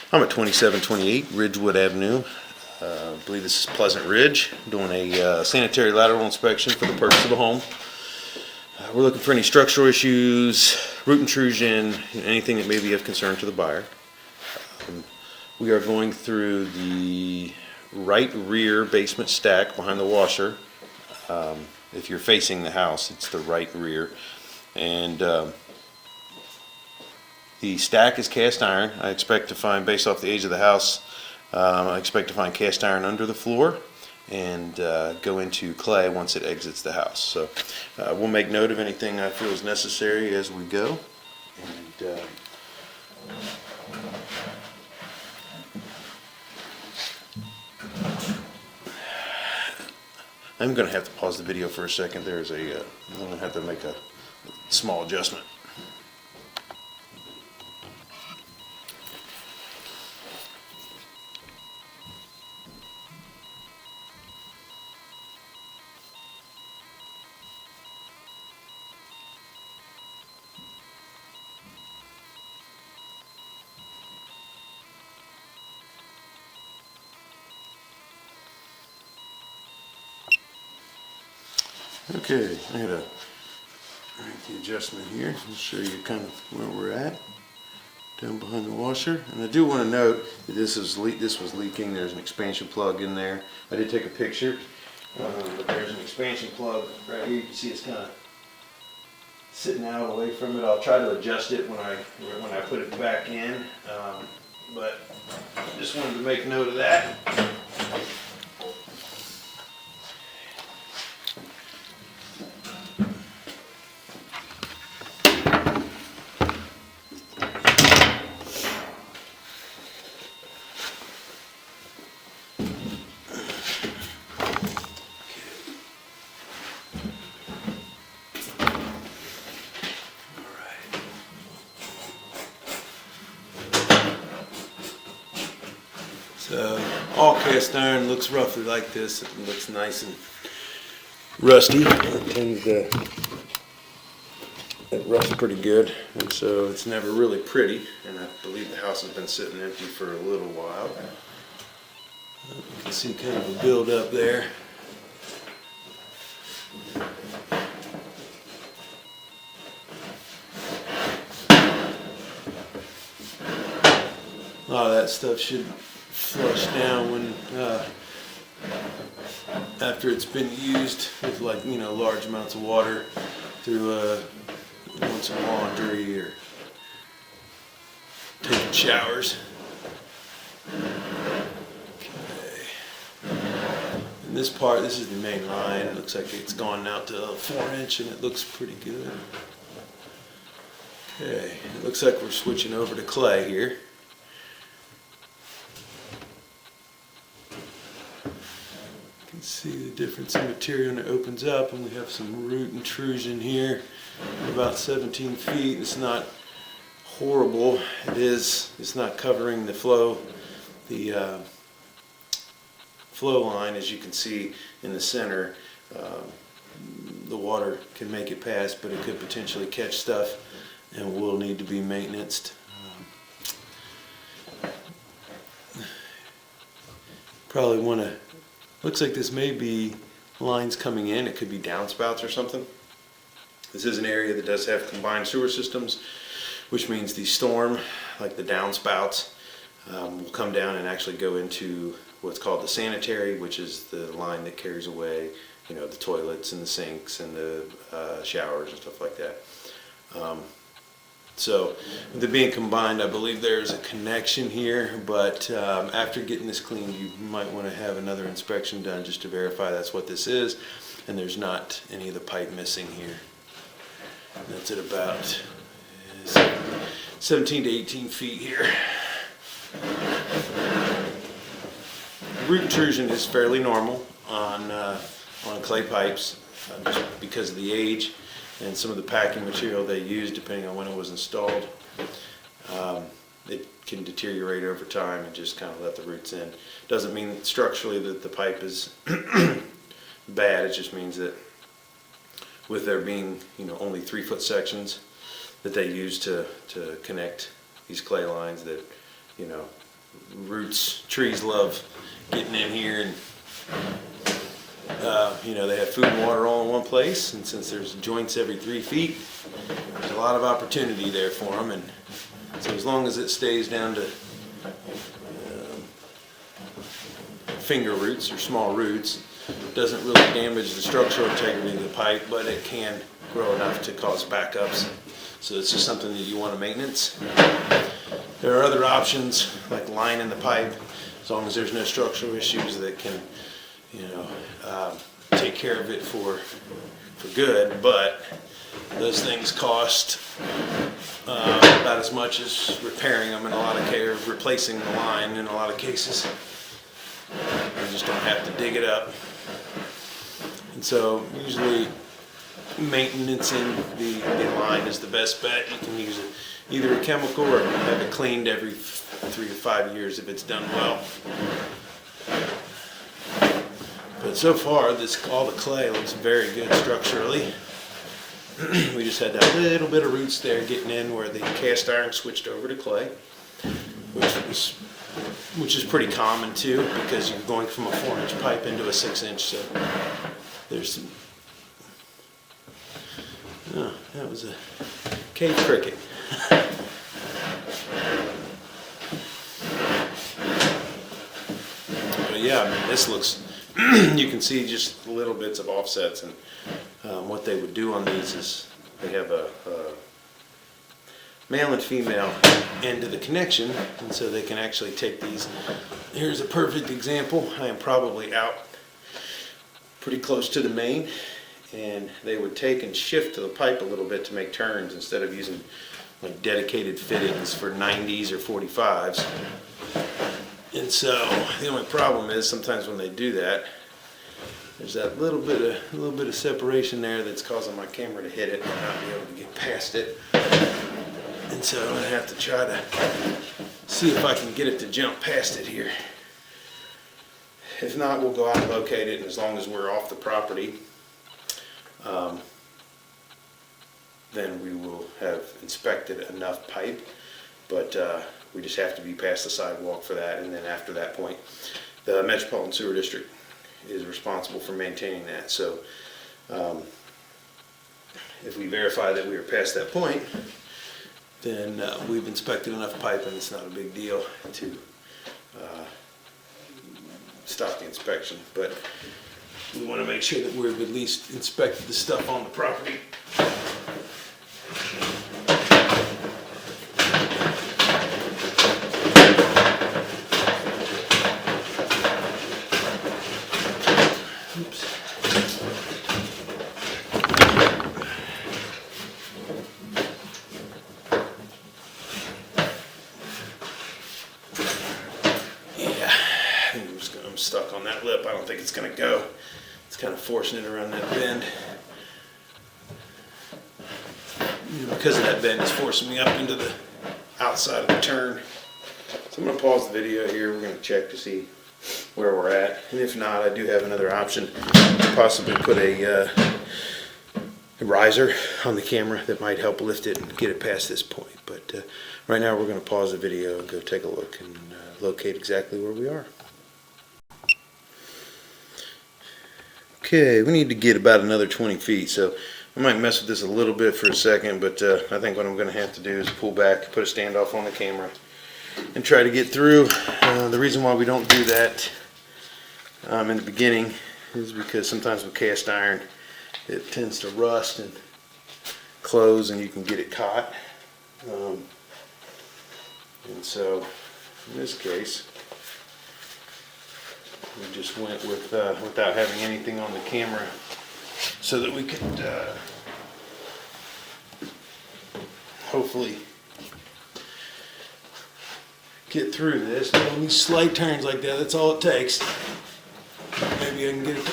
I'm at 2728 Ridgewood Avenue. I believe this is Pleasant Ridge, doing a sanitary lateral inspection for the purchase of a home. We're looking for any structural issues, root intrusion, anything that may be of concern to the buyer. We are going through the right rear basement stack behind the washer. If you're facing the house, it's the right rear. And the stack is cast iron. I expect to find, based off the age of the house, I expect to find cast iron under the floor and go into clay once it exits the house. So we'll make note of anything I feel is necessary as we go. And I'm going to have to pause the video for a second. I'm going to have to make a small adjustment. Okay, I gotta make the adjustment here. I'll show you kind of where we're at, down behind the washer. And I do want to note that this was leaking. There's an expansion plug in there. I did take a picture, but there's an expansion plug right here. You can see it's kind of sitting out away from it. I'll try to adjust it when I put it back in, but just wanted to make note of that. So all cast iron looks roughly like this. It looks nice and rusty. It rusts pretty good, and so it's never really pretty. And I believe the house has been sitting empty for a little while. You can see kind of a build up there. A lot of that stuff should flush down when after it's been used with, like, large amounts of water through doing some laundry or taking showers. Okay. And this is the main line. It looks like it's gone out to 4-inch, and it looks pretty good. Okay, it looks like we're switching over to clay here. See the difference in material when it opens up, and we have some root intrusion here, about 17 feet. It's not horrible. It's not covering the flow line. As you can see in the center, the water can make it pass, but it could potentially catch stuff and will need to be maintained. Probably want to. Looks like this may be lines coming in. It could be downspouts or something. This is an area that does have combined sewer systems, which means the storm, like the downspouts, will come down and actually go into what's called the Sanitary, which is the line that carries away, the toilets and the sinks and the showers and stuff like that. So with it being combined, I believe there's a connection here, but after getting this cleaned, you might want to have another inspection done just to verify that's what this is, and there's not any of the pipe missing here. That's at about 17 to 18 feet here. Root intrusion is fairly normal on clay pipes, just because of the age and some of the packing material they use, depending on when it was installed. It can deteriorate over time and just kind of let the roots in. Doesn't mean structurally that the pipe is bad. It just means that with there being only 3-foot sections that they use to connect these clay lines, that roots, trees love getting in here, and you know, they have food and water all in one place, and since there's joints every 3 feet, there's a lot of opportunity there for them. And so as long as it stays down to finger roots or small roots, it doesn't really damage the structural integrity of the pipe, but it can grow enough to cause backups. So it's just something that you want to maintenance. There are other options like lining the pipe, as long as there's no structural issues that can, you know, take care of it for good. But those things cost about as much as repairing them in a lot of cases, replacing the line in a lot of cases. You just don't have to dig it up. And so usually maintaining the line is the best bet. You can use either a chemical or have it cleaned every 3 to 5 years if it's done well. But so far, all the clay looks very good structurally. We just had that little bit of roots there getting in where the cast iron switched over to clay, which is pretty common too, because you're going from a 4-inch pipe into a 6-inch. So there's some. Oh, that was a cave cricket. But yeah, I mean, this looks. You can see just little bits of offsets, and what they would do on these is they have a male and female end of the connection, and so they can actually take these. Here's a perfect example. I am probably out pretty close to the main, and they would take and shift the pipe a little bit to make turns instead of using like dedicated fittings for 90s or 45s. And so the only problem is sometimes when they do that, there's that little bit of separation there that's causing my camera to hit it and not be able to get past it. And so I'm gonna have to try to see if I can get it to jump past it here. If not, we'll go out and locate it, and as long as we're off the property, then we will have inspected enough pipe. But we just have to be past the sidewalk for that, and then after that point, the Metropolitan Sewer District is responsible for maintaining that. So if we verify that we are past that point, then we've inspected enough pipe, and it's not a big deal to stop the inspection. But we want to make sure that we've at least inspected the stuff on the property. Oops. Yeah, I'm stuck on that lip. I don't think it's going to go. It's kind of forcing it around that bend. Because of that bend, it's forcing me up into the outside of the turn. So I'm going to pause the video here. We're going to check to see where we're at. And if not, I do have another option to possibly put a riser on the camera that might help lift it and get it past this point. But right now we're going to pause the video and go take a look and locate exactly where we are. Okay, we need to get about another 20 feet, so I might mess with this a little bit for a second, but I think what I'm going to have to do is pull back, put a standoff on the camera, and try to get through. The reason why we don't do that in the beginning is because sometimes with cast iron, it tends to rust and close, and you can get it caught. And so, in this case, we just went with without having anything on the camera, so that we could hopefully get through this. But on these slight turns like that, that's all it takes. Maybe I can get it.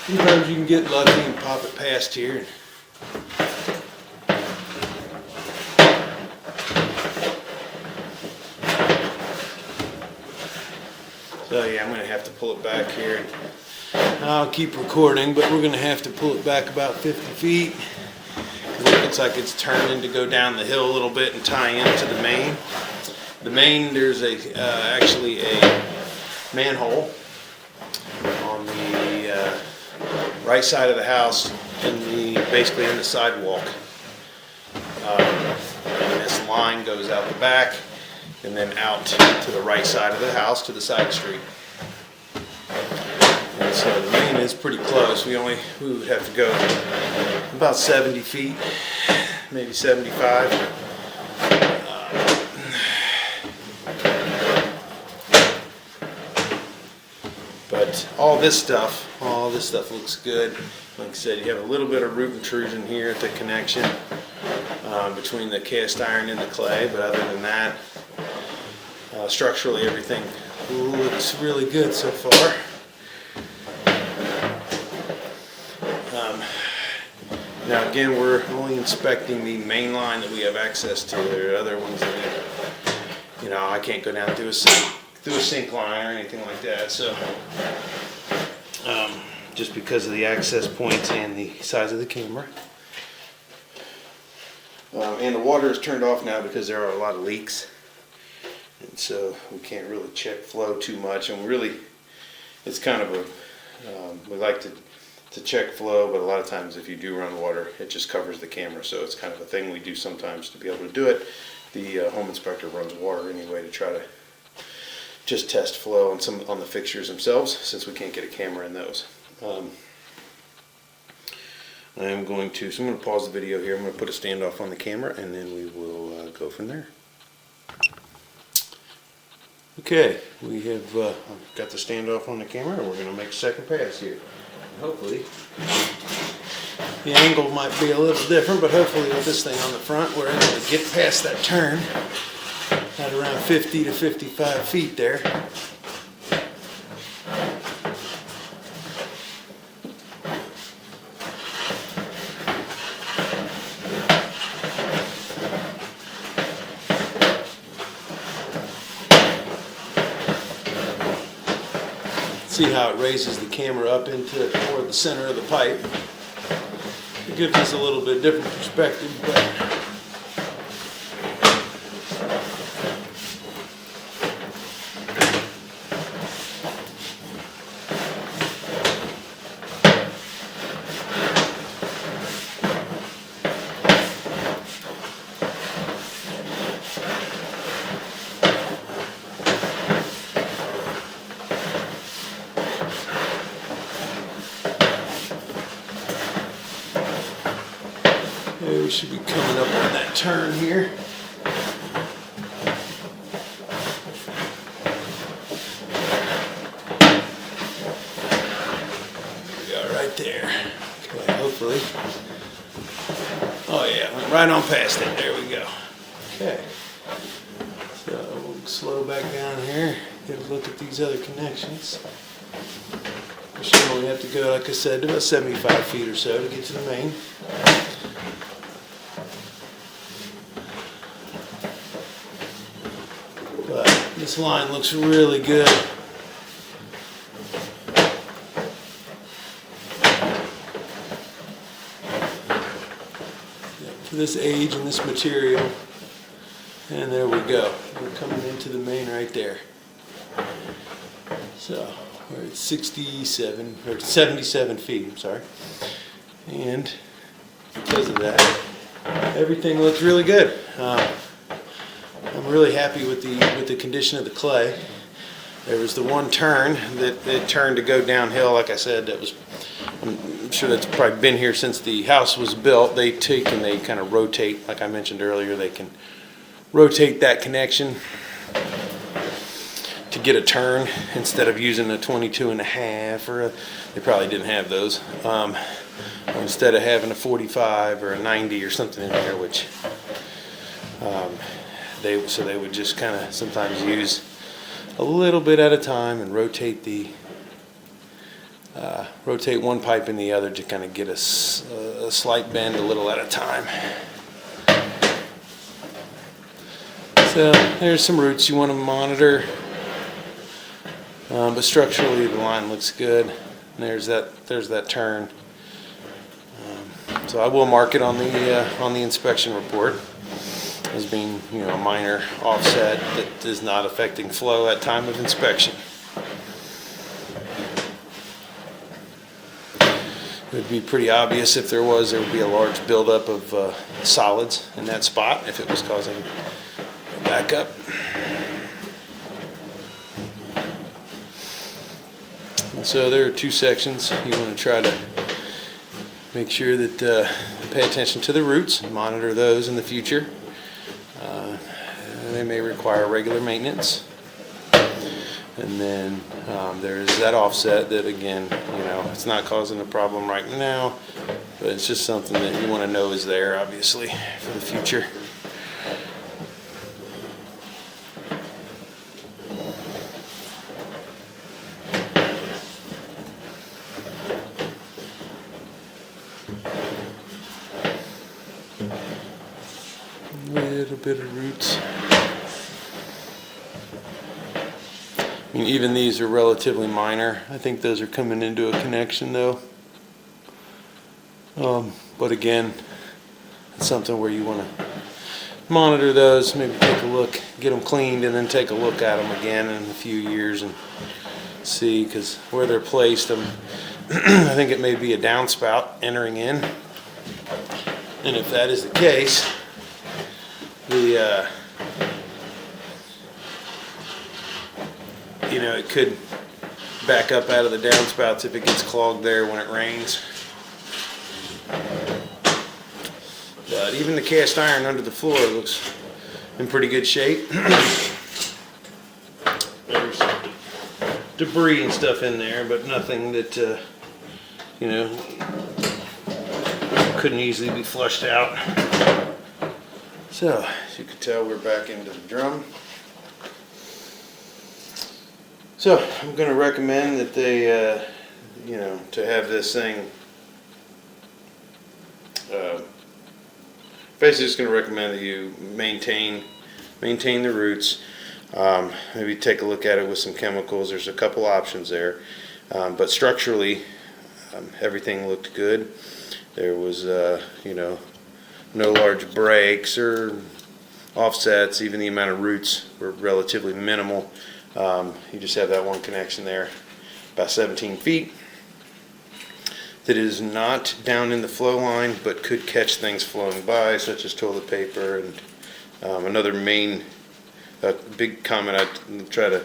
Sometimes you can get lucky and pop it past here. So yeah, I'm going to have to pull it back here. I'll keep recording, but we're going to have to pull it back about 50 feet. It looks like it's turning to go down the hill a little bit and tie into the main. The main, there's actually a manhole on the right side of the house, basically in the sidewalk. And this line goes out the back and then out to the right side of the house to the side street. And so the main is pretty close. We would have to go about 70 feet, maybe 75. But all this stuff looks good. Like I said, you have a little bit of root intrusion here at the connection between the cast iron and the clay, but other than that, structurally everything looks really good so far. Now again, we're only inspecting the main line that we have access to. There are other ones that I can't go down through a sink line or anything like that. So just because of the access points and the size of the camera. And the water is turned off now because there are a lot of leaks. And so we can't really check flow too much. And it's kind of we like to check flow, but a lot of times if you do run water, it just covers the camera. So it's kind of a thing we do sometimes to be able to do it. The home inspector runs water anyway to try to just test flow on the fixtures themselves, since we can't get a camera in those. I'm going to pause the video here. I'm going to put a standoff on the camera, and then we will go from there. Okay, we have got the standoff on the camera, and we're going to make a second pass here. Hopefully, the angle might be a little different, but hopefully with this thing on the front, we're able to get past that turn at around 50 to 55 feet there. See how it raises the camera up into toward the center of the pipe. It gives us a little bit different perspective, but we should be coming up on that turn here. We are right there. Okay, hopefully. Oh yeah, went right on past it. There we go. Okay. So we'll slow back down here, get a look at these other connections. We have to go, like I said, to about 75 feet or so to get to the main. But this line looks really good. For this age and this material. And there we go. We're coming into the main right there. So we're at 67 or 77 feet, I'm sorry. And because of that, everything looks really good. I'm really happy with the condition of the clay. There was the one turn that it turned to go downhill. Like I said, I'm sure that's probably been here since the house was built. They take and they kind of rotate, like I mentioned earlier, they can rotate that connection to get a turn instead of using a 22.5 or they probably didn't have those. Or instead of having a 45 or a 90 or something in there, which they would just kind of sometimes use a little bit at a time and rotate one pipe in the other to kind of get a slight bend a little at a time. So there's some roots you want to monitor, but structurally the line looks good. And there's that turn. So I will mark it on the inspection report. as being, a minor offset that is not affecting flow at time of inspection. It would be pretty obvious if there would be a large buildup of solids in that spot if it was causing backup. And so there are two sections. You want to try to make sure that pay attention to the roots and monitor those in the future. They may require regular maintenance. And then there is that offset that, again, it's not causing a problem right now, but it's just something that you want to know is there, obviously, for the future. A little bit of roots. I mean, even these are relatively minor. I think those are coming into a connection though. But again, it's something where you want to monitor those, maybe take a look, get them cleaned, and then take a look at them again in a few years and see, because where they're placed, I think it may be a downspout entering in. And if that is the case, it could back up out of the downspouts if it gets clogged there when it rains. But even the cast iron under the floor looks in pretty good shape. There's debris and stuff in there, but nothing that couldn't easily be flushed out. So, as you can tell, we're back into the drum. So, I'm going to recommend that they, to have this thing, basically just going to recommend that you maintain the roots. Maybe take a look at it with some chemicals. There's a couple options there. But structurally, everything looked good. There was, no large breaks or offsets. Even the amount of roots were relatively minimal. You just have that one connection there, about 17 feet, that is not down in the flow line, but could catch things flowing by, such as toilet paper. And another big comment I try to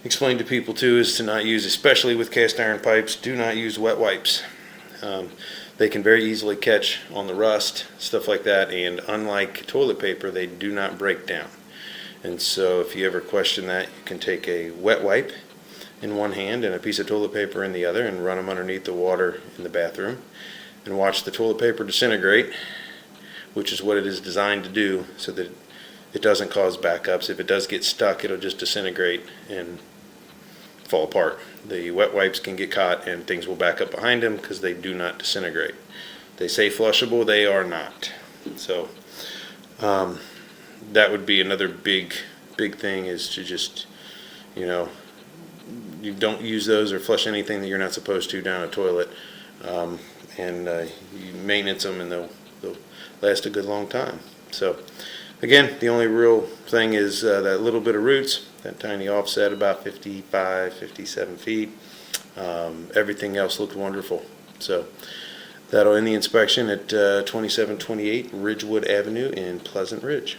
explain to people too is to not use, especially with cast iron pipes, do not use wet wipes. They can very easily catch on the rust, stuff like that, and unlike toilet paper, they do not break down. And so if you ever question that, you can take a wet wipe in one hand and a piece of toilet paper in the other and run them underneath the water in the bathroom and watch the toilet paper disintegrate, which is what it is designed to do, so that it doesn't cause backups. If it does get stuck, it'll just disintegrate and fall apart. The wet wipes can get caught and things will back up behind them because they do not disintegrate. They say flushable, they are not. So that would be another big thing, is to just, you don't use those or flush anything that you're not supposed to down a toilet. You maintenance them and they'll last a good long time. So again, the only real thing is that little bit of roots, that tiny offset about 55, 57 feet. Everything else looked wonderful. So that'll end the inspection at 2728 Ridgewood Avenue in Pleasant Ridge.